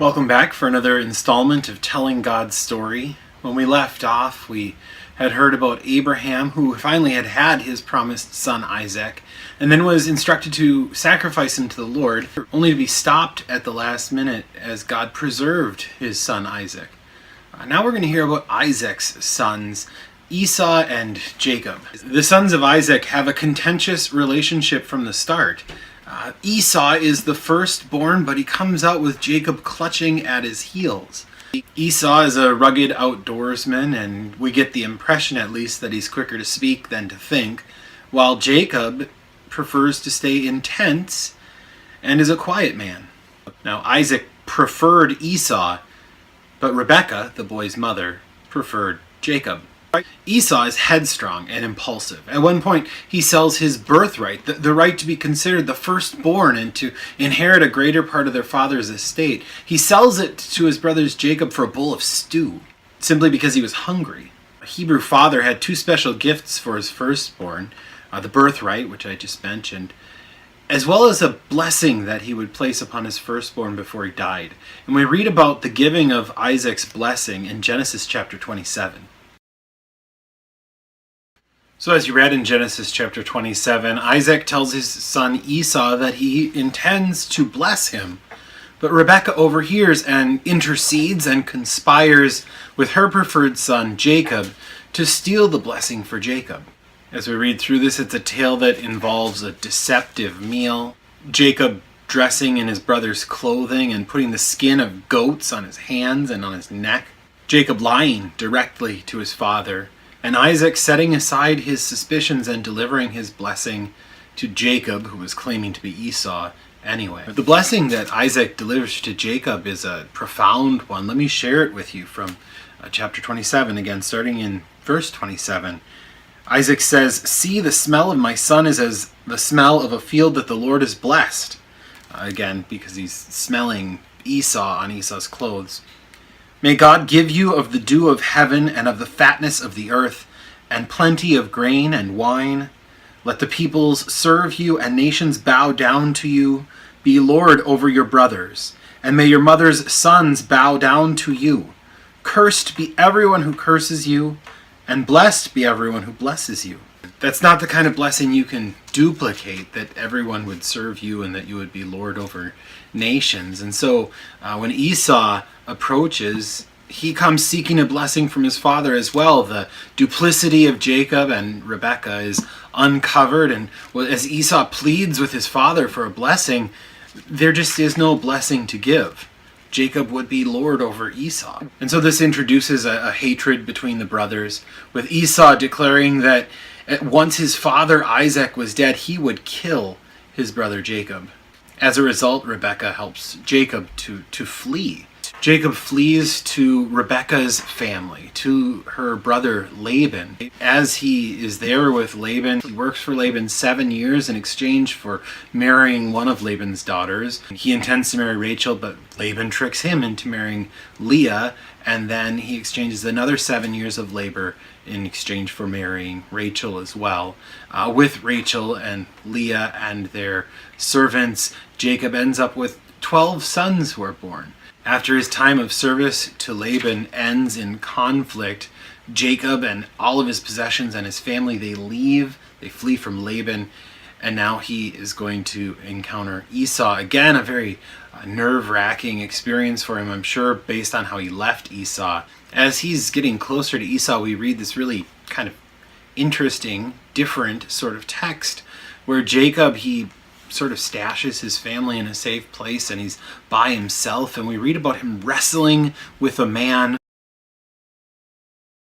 Welcome back for another installment of Telling God's Story. When we left off, we had heard about Abraham, who finally had his promised son Isaac, and then was instructed to sacrifice him to the Lord, only to be stopped at the last minute as God preserved his son Isaac. Now we're going to hear about Isaac's sons, Esau and Jacob. The sons of Isaac have a contentious relationship from the start. Esau is the firstborn, but he comes out with Jacob clutching at his heels. Esau is a rugged outdoorsman, and we get the impression at least that he's quicker to speak than to think, while Jacob prefers to stay in tents and is a quiet man. Now, Isaac preferred Esau, but Rebekah, the boy's mother, preferred Jacob. Esau is headstrong and impulsive. At one point, he sells his birthright, the right to be considered the firstborn and to inherit a greater part of their father's estate. He sells it to his brothers Jacob for a bowl of stew, simply because he was hungry. A Hebrew father had two special gifts for his firstborn, the birthright, which I just mentioned, as well as a blessing that he would place upon his firstborn before he died. And we read about the giving of Isaac's blessing in Genesis chapter 27. So as you read in Genesis chapter 27, Isaac tells his son Esau that he intends to bless him. But Rebekah overhears and intercedes and conspires with her preferred son Jacob to steal the blessing for Jacob. As we read through this, it's a tale that involves a deceptive meal. Jacob dressing in his brother's clothing and putting the skin of goats on his hands and on his neck. Jacob lying directly to his father. And Isaac setting aside his suspicions and delivering his blessing to Jacob, who was claiming to be Esau anyway. The blessing that Isaac delivers to Jacob is a profound one. Let me share it with you from chapter 27, again starting in verse 27. Isaac says, "See, the smell of my son is as the smell of a field that the Lord has blessed." Again, because he's smelling Esau on Esau's clothes. "May God give you of the dew of heaven and of the fatness of the earth, and plenty of grain and wine. Let the peoples serve you and nations bow down to you. Be Lord over your brothers, and may your mother's sons bow down to you. Cursed be everyone who curses you, and blessed be everyone who blesses you." That's not the kind of blessing you can duplicate, that everyone would serve you and that you would be Lord over nations. And so when Esau approaches, he comes seeking a blessing from his father as well. The duplicity of Jacob and Rebekah is uncovered, and as Esau pleads with his father for a blessing, there just is no blessing to give. Jacob would be Lord over Esau. And so this introduces a hatred between the brothers, with Esau declaring that once his father Isaac was dead, he would kill his brother Jacob. As a result, Rebekah helps Jacob to flee. Jacob flees to Rebekah's family, to her brother Laban. As he is there with Laban, he works for Laban 7 years in exchange for marrying one of Laban's daughters. He intends to marry Rachel, but Laban tricks him into marrying Leah, and then he exchanges another 7 years of labor in exchange for marrying Rachel as well. With Rachel and Leah and their servants, Jacob ends up with 12 sons who are born. After his time of service to Laban ends in conflict, Jacob and all of his possessions and his family, they flee from Laban, and now he is going to encounter Esau. Again, a very nerve-wracking experience for him, I'm sure, based on how he left Esau. As he's getting closer to Esau, we read this really kind of interesting, different sort of text, where Jacob, he sort of stashes his family in a safe place and he's by himself, and we read about him wrestling with a man,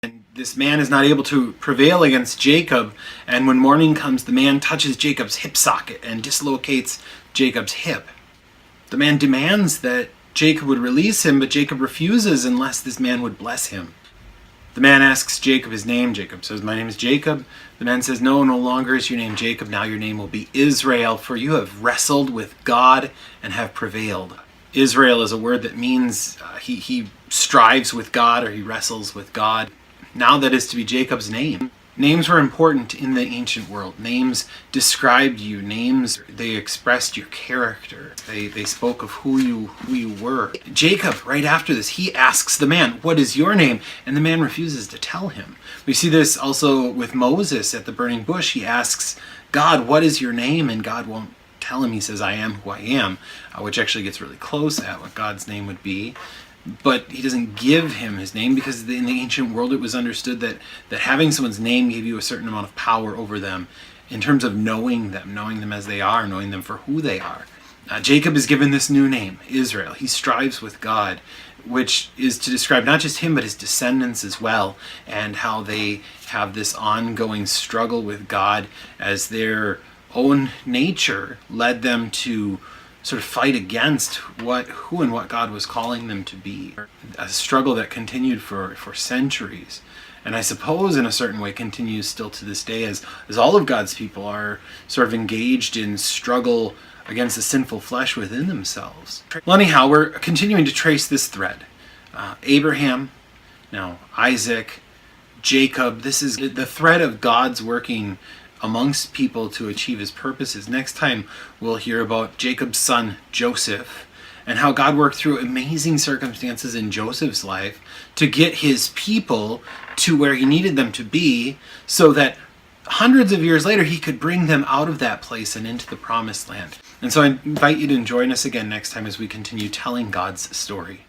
and this man is not able to prevail against Jacob, and when morning comes, the man touches Jacob's hip socket and dislocates Jacob's hip. The man demands that Jacob would release him, but Jacob refuses unless this man would bless him. The man asks Jacob his name. Jacob says, "My name is Jacob." The man says, "No, no longer is your name Jacob. Now your name will be Israel, for you have wrestled with God and have prevailed." Israel is a word that means he strives with God, or he wrestles with God. Now that is to be Jacob's name. Names were important in the ancient world. Names described you. Names, they expressed your character. They spoke of who you were. Jacob, right after this, he asks the man, "What is your name?" And the man refuses to tell him. We see this also with Moses at the burning bush. He asks God, "What is your name?" And God won't tell him. He says, "I am who I am," which actually gets really close at what God's name would be. But he doesn't give him his name because in the ancient world it was understood that having someone's name gave you a certain amount of power over them in terms of knowing them as they are, knowing them for who they are. Jacob is given this new name, Israel. He strives with God, which is to describe not just him but his descendants as well, and how they have this ongoing struggle with God as their own nature led them to sort of fight against who and what God was calling them to be. A struggle that continued for centuries. And I suppose in a certain way continues still to this day as all of God's people are sort of engaged in struggle against the sinful flesh within themselves. Well, anyhow, we're continuing to trace this thread. Abraham, now Isaac, Jacob. This is the thread of God's working amongst people to achieve his purposes. Next time we'll hear about Jacob's son Joseph and how God worked through amazing circumstances in Joseph's life to get his people to where he needed them to be so that hundreds of years later he could bring them out of that place and into the promised land. And so I invite you to join us again next time as we continue telling God's story.